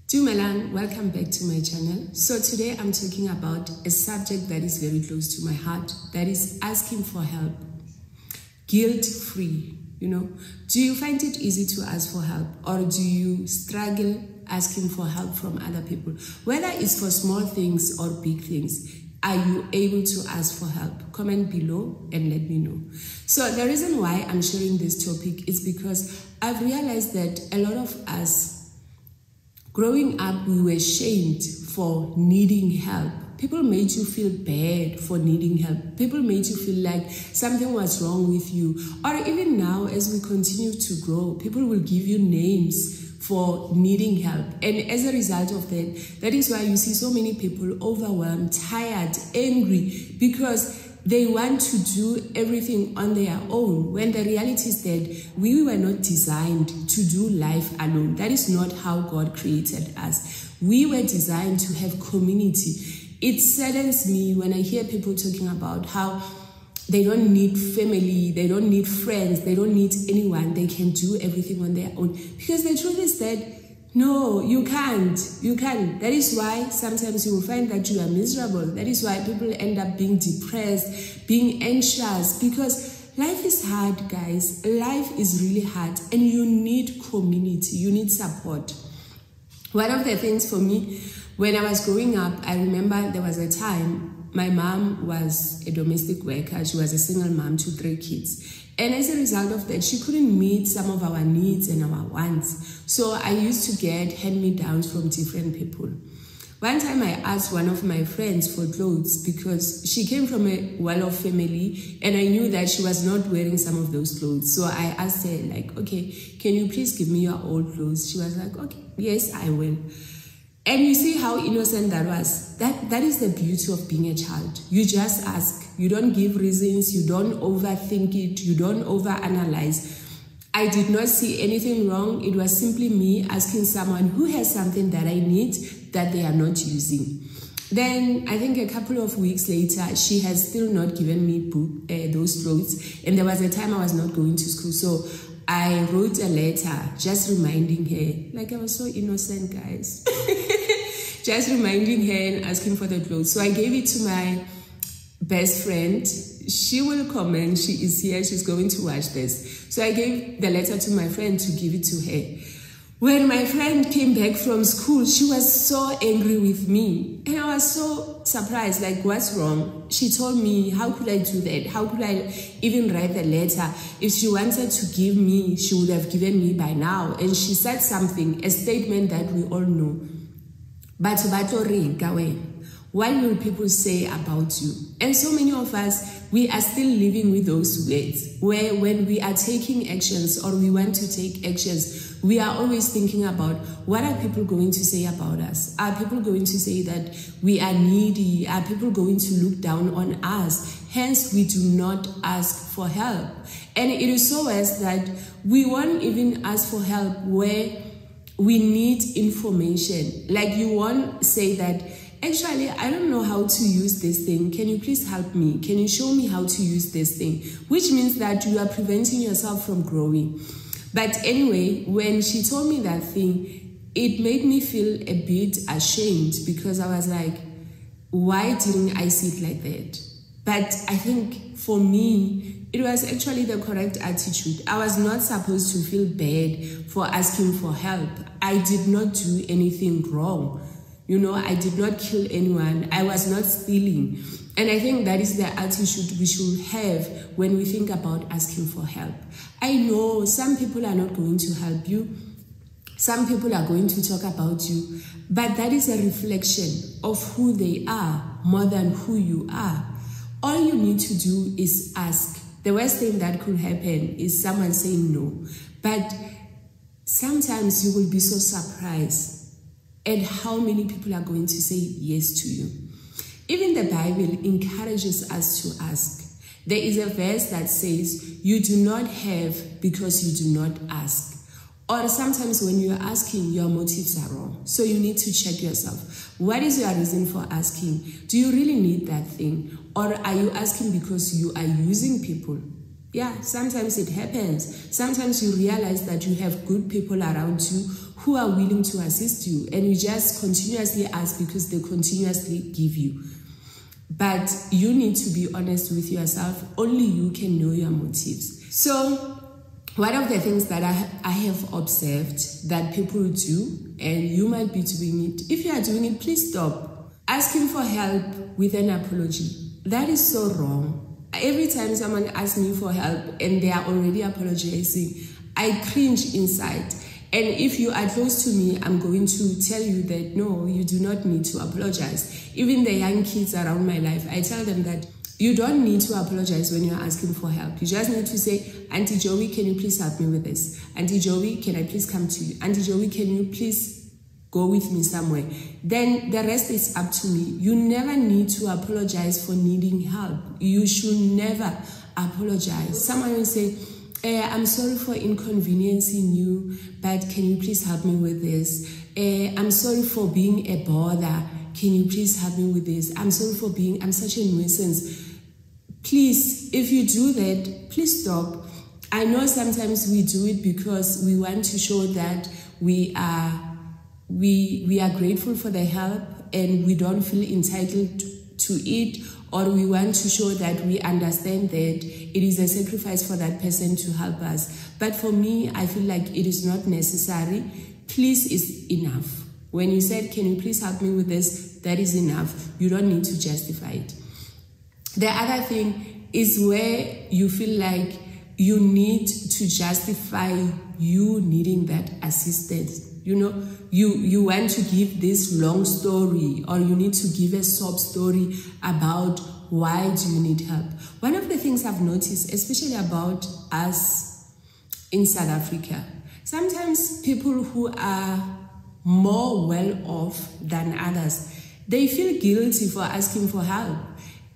Dumelang, welcome back to my channel. So today I'm talking about a subject that is very close to my heart, that is asking for help. Guilt-free, Do you find it easy to ask for help, or do you struggle asking for help from other people? Whether it's for small things or big things, are you able to ask for help? Comment below and let me know. So the reason why I'm sharing this topic is because I've realized that a lot of us, growing up, we were shamed for needing help. People made you feel bad for needing help. People made you feel like something was wrong with you. Or even now, as we continue to grow, people will give you names for needing help. And as a result of that is why you see so many people overwhelmed, tired, angry, because they want to do everything on their own, when the reality is that we were not designed to do life alone. That is not how God created us. We were designed to have community. It saddens me when I hear people talking about how they don't need family, they don't need friends, they don't need anyone, they can do everything on their own. Because the truth is that no, you can't. You can't. That is why sometimes you will find that you are miserable. That is why people end up being depressed, being anxious, because life is hard, guys. Life is really hard, and you need community. You need support. One of the things for me, when I was growing up, I remember there was a time my mom was a domestic worker. She was a single mom to 3 kids. And as a result of that, she couldn't meet some of our needs and our wants. So I used to get hand-me-downs from different people. One time I asked one of my friends for clothes because she came from a well-off family and I knew that she was not wearing some of those clothes. So I asked her, okay, can you please give me your old clothes? She was like, okay, yes, I will. And you see how innocent that was. That is the beauty of being a child. You just ask. You don't give reasons. You don't overthink it. You don't overanalyze. I did not see anything wrong. It was simply me asking someone who has something that I need that they are not using. Then I think a couple of weeks later, she has still not given me those clothes. And there was a time I was not going to school. So I wrote a letter just reminding her. I was so innocent, guys. Just reminding her and asking for the clothes. So I gave it to my best friend. She will comment. She is here. She's going to watch this. So I gave the letter to my friend to give it to her. When my friend came back from school, she was so angry with me. And I was so surprised, what's wrong? She told me, how could I do that? How could I even write the letter? If she wanted to give me, she would have given me by now. And she said something, a statement that we all know. But what will people say about you? And so many of us, we are still living with those words, where when we are taking actions or we want to take actions, we are always thinking about, what are people going to say about us? Are people going to say that we are needy? Are people going to look down on us? Hence, we do not ask for help. And it is so as that we won't even ask for help where we need information. You won't say that, actually, I don't know how to use this thing. Can you please help me? Can you show me how to use this thing? Which means that you are preventing yourself from growing. But anyway, when she told me that thing, it made me feel a bit ashamed because I was like, why didn't I see it like that? But I think for me, it was actually the correct attitude. I was not supposed to feel bad for asking for help. I did not do anything wrong. I did not kill anyone. I was not stealing. And I think that is the attitude we should have when we think about asking for help. I know some people are not going to help you. Some people are going to talk about you. But that is a reflection of who they are more than who you are. All you need to do is ask. The worst thing that could happen is someone saying no. But sometimes you will be so surprised at how many people are going to say yes to you. Even the Bible encourages us to ask. There is a verse that says, you do not have because you do not ask. Or sometimes when you are asking, your motives are wrong. So you need to check yourself. What is your reason for asking? Do you really need that thing? Or are you asking because you are using people? Yeah, sometimes it happens. Sometimes you realize that you have good people around you who are willing to assist you, and you just continuously ask because they continuously give you. But you need to be honest with yourself. Only you can know your motives. So one of the things that I have observed that people do, and you might be doing it, if you are doing it, please stop. Asking for help with an apology. That is so wrong. Every time someone asks me for help and they are already apologizing, I cringe inside. And if you are close to me, I'm going to tell you that no, you do not need to apologize. Even the young kids around my life, I tell them that you don't need to apologize when you're asking for help. You just need to say, Auntie Joey, can you please help me with this? Auntie Joey, can I please come to you? Auntie Joey, can you please go with me somewhere? Then the rest is up to me. You never need to apologize for needing help. You should never apologize. Someone will say, I'm sorry for inconveniencing you, but can you please help me with this? I'm sorry for being a bother. Can you please help me with this? I'm sorry for being, I'm such a nuisance. Please, if you do that, please stop. I know sometimes we do it because we want to show that we are grateful for the help and we don't feel entitled to it, or we want to show that we understand that it is a sacrifice for that person to help us. But for me, I feel like it is not necessary. Please is enough. When you said, can you please help me with this, that is enough. You don't need to justify it. The other thing is where you feel like you need to justify you needing that assistance. You know, you want to give this long story, or you need to give a sob story about why do you need help. One of the things I've noticed, especially about us in South Africa, sometimes people who are more well off than others, they feel guilty for asking for help.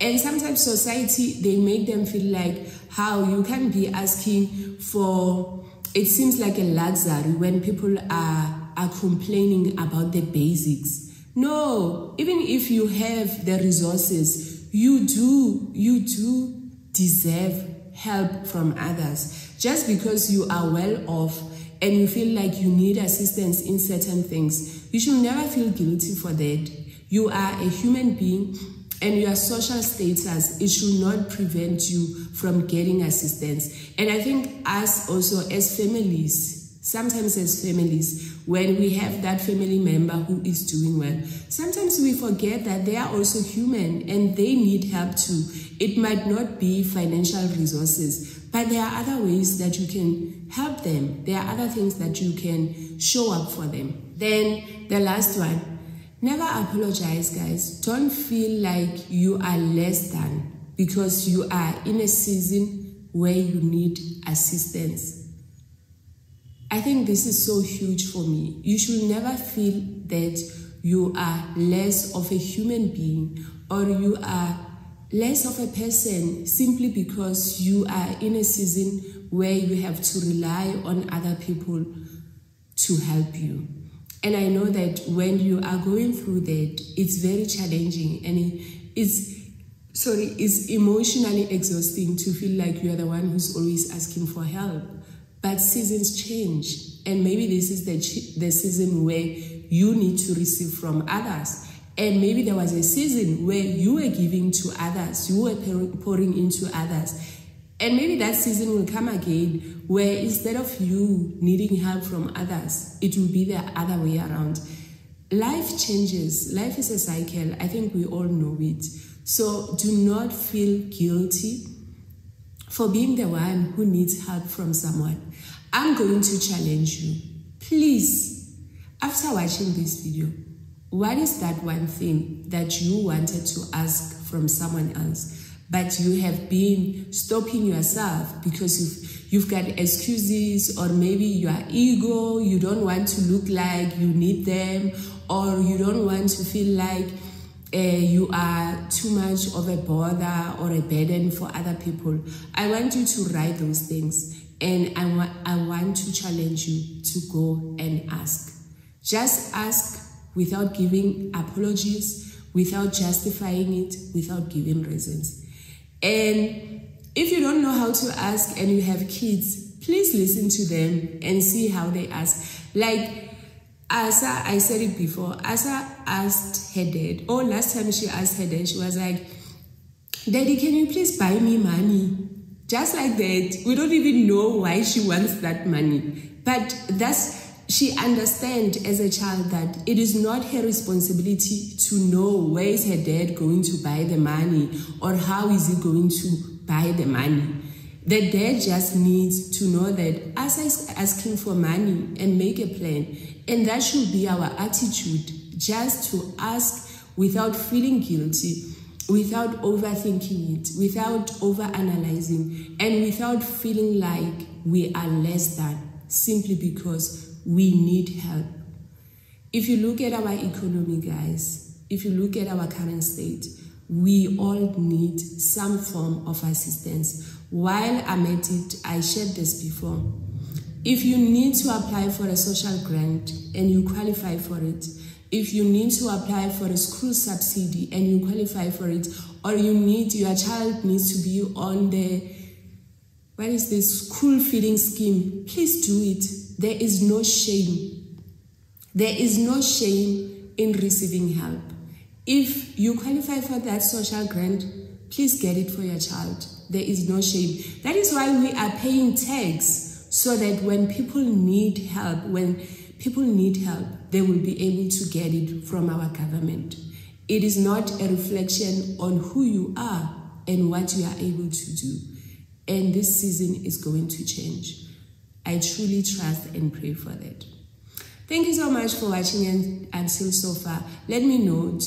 And sometimes society, they make them feel like how you can be asking for, it seems like a luxury when people are complaining about the basics. No, even if you have the resources, you do deserve help from others. Just because you are well off and you feel like you need assistance in certain things, you should never feel guilty for that. You are a human being, and your social status, it should not prevent you from getting assistance. And I think us also as families, sometimes as families, when we have that family member who is doing well, sometimes we forget that they are also human and they need help too. It might not be financial resources, but there are other ways that you can help them. There are other things that you can show up for them. Then the last one, never apologize, guys. Don't feel like you are less than because you are in a season where you need assistance. I think this is so huge for me. You should never feel that you are less of a human being or you are less of a person simply because you are in a season where you have to rely on other people to help you. And I know that when you are going through that, it's very challenging and it's emotionally exhausting to feel like you are the one who's always asking for help. But seasons change, and maybe this is the season where you need to receive from others. And maybe there was a season where you were giving to others, you were pouring into others. And maybe that season will come again where instead of you needing help from others, it will be the other way around. Life changes. Life is a cycle. I think we all know it. So do not feel guilty for being the one who needs help from someone. I'm going to challenge you. Please, after watching this video, what is that one thing that you wanted to ask from someone else, but you have been stopping yourself because you've got excuses, or maybe your ego, you don't want to look like you need them, or you don't want to feel like you are too much of a bother or a burden for other people. I want you to write those things, and I want to challenge you to go and ask. Just ask without giving apologies, without justifying it, without giving reasons. And if you don't know how to ask and you have kids, please listen to them and see how they ask. Like, Asa, I said it before, Asa asked her dad, or last time she asked her dad, she was like, Daddy, can you please buy me money? Just like that. We don't even know why she wants that money. But she understands as a child that it is not her responsibility to know where is her dad going to buy the money or how is he going to buy the money. The dad just needs to know that Asa is asking for money and make a plan. And that should be our attitude, just to ask without feeling guilty, without overthinking it, without overanalyzing, and without feeling like we are less than, simply because we need help. If you look at our economy, guys, if you look at our current state, we all need some form of assistance. While I'm at it, I shared this before. If you need to apply for a social grant and you qualify for it, if you need to apply for a school subsidy and you qualify for it, or your child needs to be on the, school feeding scheme, please do it. There is no shame. There is no shame in receiving help. If you qualify for that social grant, please get it for your child. There is no shame. That is why we are paying tax, so that when people need help, they will be able to get it from our government. It is not a reflection on who you are and what you are able to do. And this season is going to change. I truly trust and pray for that. Thank you so much for watching until so far. Let me know,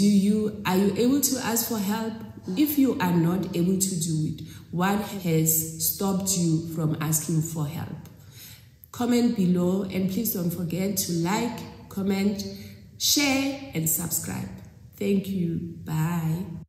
are you able to ask for help? If you are not able to do it, what has stopped you from asking for help? Comment below, and please don't forget to like, comment, share, and subscribe. Thank you. Bye.